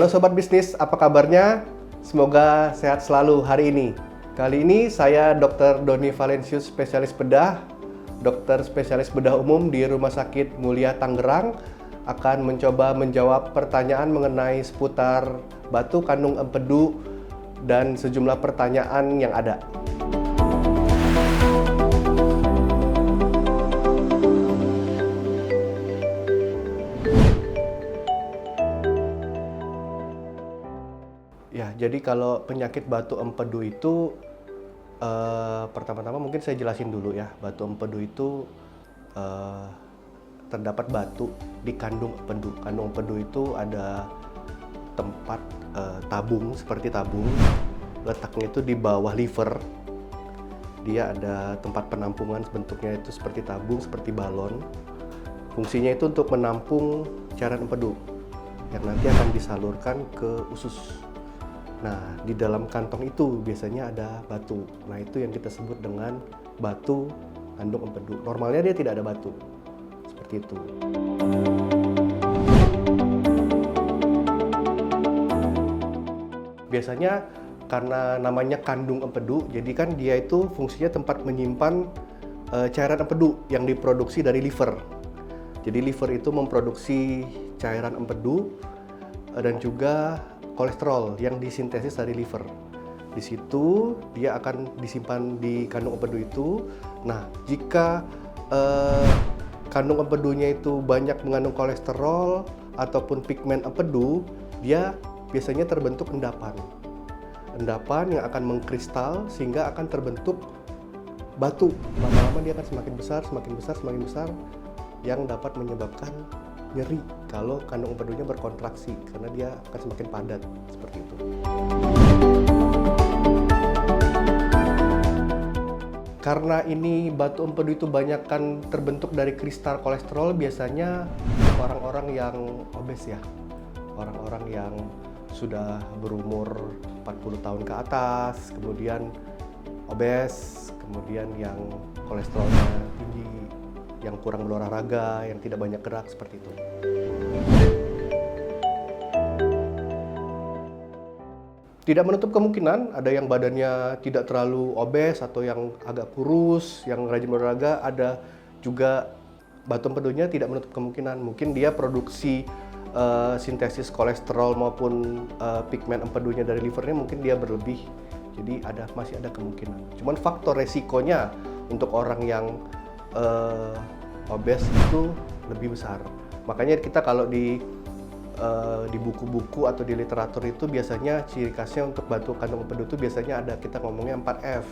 Halo Sobat Bisnis, apa kabarnya? Semoga sehat selalu hari ini. Kali ini saya Dr. Doni Valencius, spesialis bedah, dokter spesialis bedah umum di Rumah Sakit Mulia Tangerang, akan mencoba menjawab pertanyaan mengenai seputar batu kandung empedu dan sejumlah pertanyaan yang ada. Ya, jadi kalau penyakit batu empedu itu pertama-tama mungkin saya jelasin dulu ya. Batu empedu itu terdapat batu di kandung empedu. Kandung empedu itu ada tempat tabung, seperti tabung. Letaknya itu di bawah liver. Dia ada tempat penampungan, bentuknya itu seperti tabung, seperti balon. Fungsinya itu untuk menampung cairan empedu yang nanti akan disalurkan ke usus. Nah, di dalam kantong itu biasanya ada batu. Nah, itu yang kita sebut dengan batu kandung empedu. Normalnya dia tidak ada batu. Seperti itu. Biasanya karena namanya kandung empedu, jadi kan dia itu fungsinya tempat menyimpan cairan empedu yang diproduksi dari liver. Jadi liver itu memproduksi cairan empedu dan juga kolesterol yang disintesis dari liver. Di situ dia akan disimpan di kandung empedu itu. Nah, jika kandung empedunya itu banyak mengandung kolesterol ataupun pigmen empedu, dia biasanya terbentuk endapan. Endapan yang akan mengkristal sehingga akan terbentuk batu. Lama-lama dia akan semakin besar, semakin besar, semakin besar, yang dapat menyebabkan nyeri kalau kandung empedunya berkontraksi karena dia akan semakin padat seperti itu. Karena ini batu empedu itu banyak kan terbentuk dari kristal kolesterol, biasanya orang-orang yang obes ya, orang-orang yang sudah berumur 40 tahun ke atas, kemudian obes, kemudian yang kolesterolnya tinggi, yang kurang berolahraga, yang tidak banyak gerak, seperti itu. Tidak menutup kemungkinan ada yang badannya tidak terlalu obes atau yang agak kurus, yang rajin berolahraga. Ada juga batu empedunya tidak menutup kemungkinan. Mungkin dia produksi sintesis kolesterol maupun pigmen empedunya dari livernya mungkin dia berlebih. Jadi masih ada kemungkinan. Cuman faktor resikonya untuk orang yang obes itu lebih besar. Makanya kita kalau di buku-buku atau di literatur itu biasanya ciri khasnya untuk batu kandung empedu itu biasanya ada, kita ngomongnya 4F.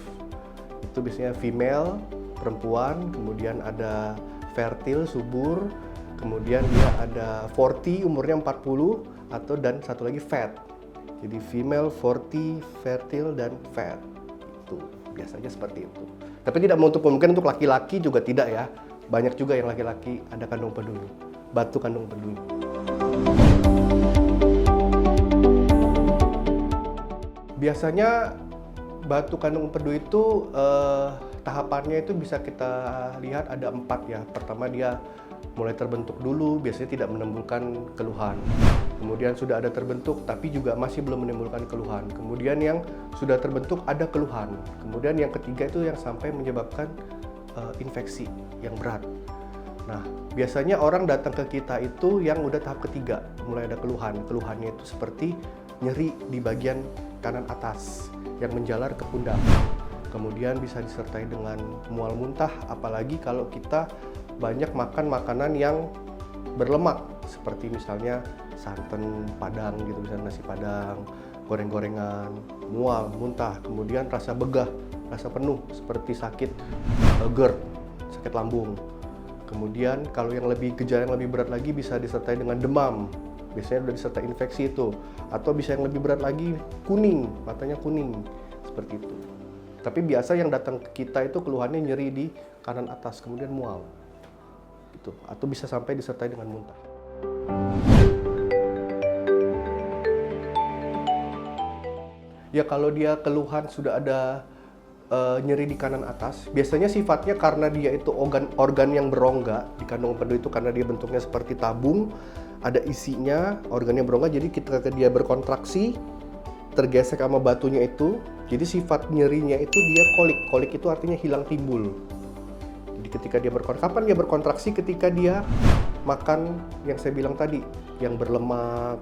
Itu biasanya female, perempuan, kemudian ada fertile, subur, kemudian dia ada 40, umurnya 40, dan satu lagi fat. Jadi female, 40, fertile, dan fat. Itu biasanya seperti itu. Tapi tidak menutup kemungkinan untuk laki-laki juga tidak ya. Banyak juga yang laki-laki ada kandung empedu, batu kandung empedu. Biasanya batu kandung empedu itu tahapannya itu bisa kita lihat ada 4 ya. Pertama dia mulai terbentuk dulu, biasanya tidak menimbulkan keluhan. Kemudian sudah ada terbentuk tapi juga masih belum menimbulkan keluhan. Kemudian yang sudah terbentuk ada keluhan. Kemudian yang ketiga itu yang sampai menyebabkan infeksi yang berat. Nah, biasanya orang datang ke kita itu yang udah tahap ketiga, mulai ada keluhan. Keluhannya itu seperti nyeri di bagian kanan atas yang menjalar ke pundak. Kemudian bisa disertai dengan mual muntah, apalagi kalau kita banyak makan makanan yang berlemak, seperti misalnya santan padang gitu, misalnya nasi padang, goreng-gorengan, mual, muntah, kemudian rasa begah, rasa penuh, seperti sakit GERD, sakit lambung. Kemudian kalau yang gejala yang lebih berat lagi bisa disertai dengan demam, biasanya sudah disertai infeksi itu, atau bisa yang lebih berat lagi kuning, matanya kuning, seperti itu. Tapi biasa yang datang ke kita itu keluhannya nyeri di kanan atas, kemudian mual, gitu. Atau bisa sampai disertai dengan muntah. Ya kalau dia keluhan sudah ada nyeri di kanan atas, biasanya sifatnya karena dia itu organ yang berongga di kandung empedu itu, karena dia bentuknya seperti tabung. ada isinya, organnya berongga, jadi ketika dia berkontraksi, tergesek sama batunya itu, jadi sifat nyerinya itu dia kolik. Kolik itu artinya hilang timbul. Jadi ketika dia kapan dia berkontraksi? Ketika dia makan yang saya bilang tadi, yang berlemak,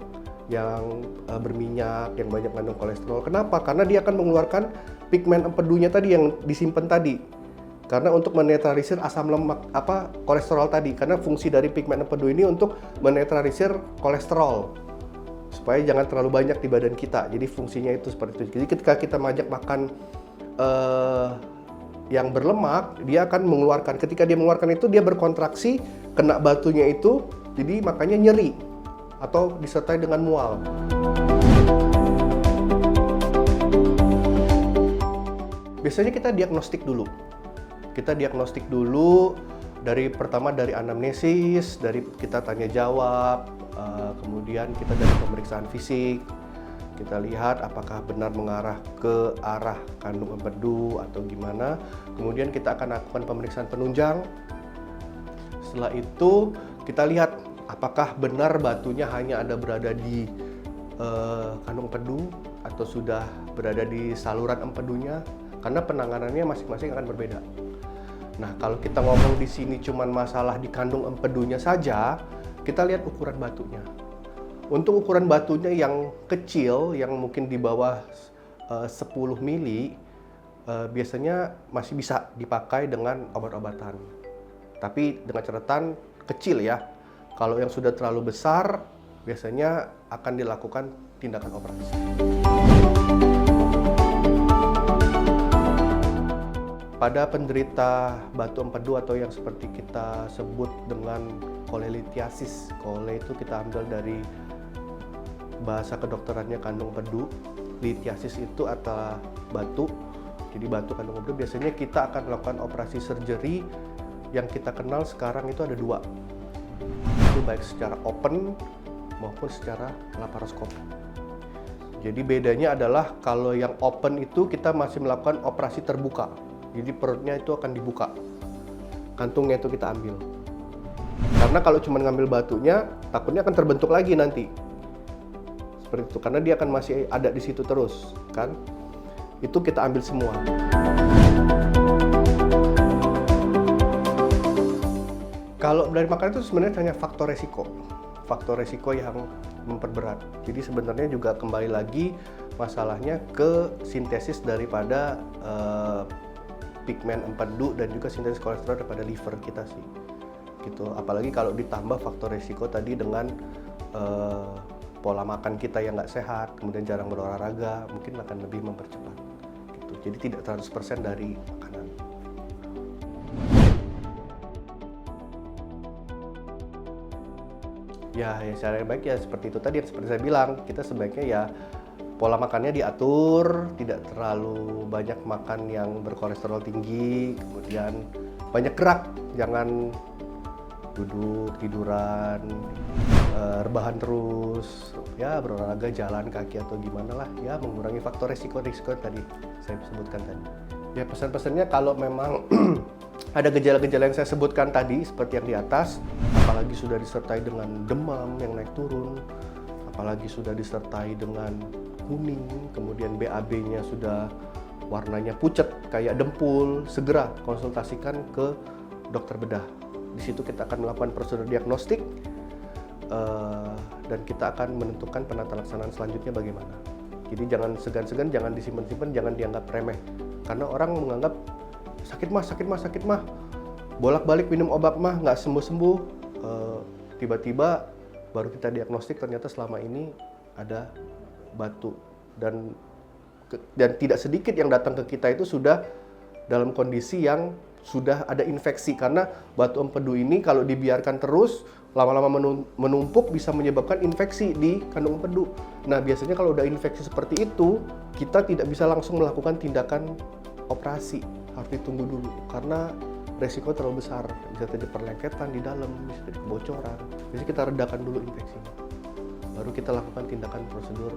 yang berminyak, yang banyak mengandung kolesterol. Kenapa? Karena dia akan mengeluarkan pigmen empedunya tadi yang disimpan tadi. Karena untuk menetralisir asam lemak kolesterol tadi. Karena fungsi dari pigmen empedu ini untuk menetralisir kolesterol supaya jangan terlalu banyak di badan kita. Jadi fungsinya itu seperti itu. Jadi ketika kita makan yang berlemak, dia akan mengeluarkan. Ketika dia mengeluarkan itu, dia berkontraksi, kena batunya itu, jadi makanya nyeri atau disertai dengan mual. Biasanya kita diagnostik dulu. Kita diagnostik dulu pertama dari anamnesis, dari kita tanya jawab, kemudian kita dari pemeriksaan fisik. Kita lihat apakah benar mengarah ke arah kandung empedu atau gimana. Kemudian kita akan lakukan pemeriksaan penunjang. Setelah itu kita lihat apakah benar batunya hanya berada di kandung empedu atau sudah berada di saluran empedunya. Karena penanganannya masing-masing akan berbeda. Nah, kalau kita ngomong di sini cuman masalah di kandung empedunya saja, kita lihat ukuran batunya. Untuk ukuran batunya yang kecil, yang mungkin di bawah 10 mili, biasanya masih bisa dipakai dengan obat-obatan. Tapi dengan catatan kecil ya. Kalau yang sudah terlalu besar, biasanya akan dilakukan tindakan operasi. Pada penderita batu empedu atau yang seperti kita sebut dengan kolelithiasis. Kole itu kita ambil dari bahasa kedokterannya kandung empedu. Lithiasis itu atau batu. Jadi batu kandung empedu biasanya kita akan melakukan operasi surgery yang kita kenal sekarang itu ada dua. Itu baik secara open maupun secara laparoskopi. Jadi bedanya adalah kalau yang open itu kita masih melakukan operasi terbuka. Jadi perutnya itu akan dibuka, kantungnya itu kita ambil. Karena kalau cuma ngambil batunya, takutnya akan terbentuk lagi nanti. Seperti itu, karena dia akan masih ada di situ terus, kan? Itu kita ambil semua. Kalau dari makanan itu sebenarnya hanya faktor resiko yang memperberat. Jadi sebenarnya juga kembali lagi masalahnya ke sintesis daripada pigmen empedu dan juga sintesis kolesterol daripada liver kita sih, gitu. Apalagi kalau ditambah faktor risiko tadi dengan pola makan kita yang nggak sehat, kemudian jarang berolahraga, mungkin akan lebih mempercepat, gitu. Jadi tidak 100% dari makanan. Ya, secara yang baik ya seperti itu tadi, yang seperti saya bilang, kita sebaiknya ya pola makannya diatur, tidak terlalu banyak makan yang berkolesterol tinggi, kemudian banyak gerak, jangan duduk, tiduran, rebahan terus, ya berolahraga, jalan kaki atau gimana lah, ya mengurangi faktor risiko-risiko tadi saya sebutkan tadi. Ya pesan-pesannya kalau memang ada gejala-gejala yang saya sebutkan tadi seperti yang di atas, apalagi sudah disertai dengan demam yang naik turun, apalagi sudah disertai dengan kuning, kemudian BAB-nya sudah warnanya pucat kayak dempul, segera konsultasikan ke dokter bedah. Di situ kita akan melakukan prosedur diagnostik dan kita akan menentukan penata laksanaan selanjutnya bagaimana. Jadi jangan segan-segan, jangan disimpan-simpan, jangan dianggap remeh. Karena orang menganggap sakit mah, bolak-balik minum obat mah nggak sembuh-sembuh. Tiba-tiba baru kita diagnostik ternyata selama ini ada batu, dan tidak sedikit yang datang ke kita itu sudah dalam kondisi yang sudah ada infeksi, karena batu empedu ini kalau dibiarkan terus lama-lama menumpuk bisa menyebabkan infeksi di kandung empedu. Nah biasanya kalau udah infeksi seperti itu, kita tidak bisa langsung melakukan tindakan operasi, harus ditunggu dulu karena resiko terlalu besar, bisa terjadi perlengketan di dalam, bisa terjadi kebocoran. Jadi kita redakan dulu infeksinya, baru kita lakukan tindakan prosedur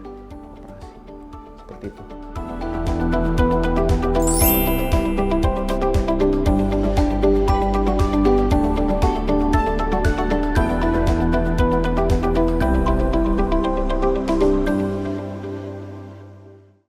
operasi. Seperti itu.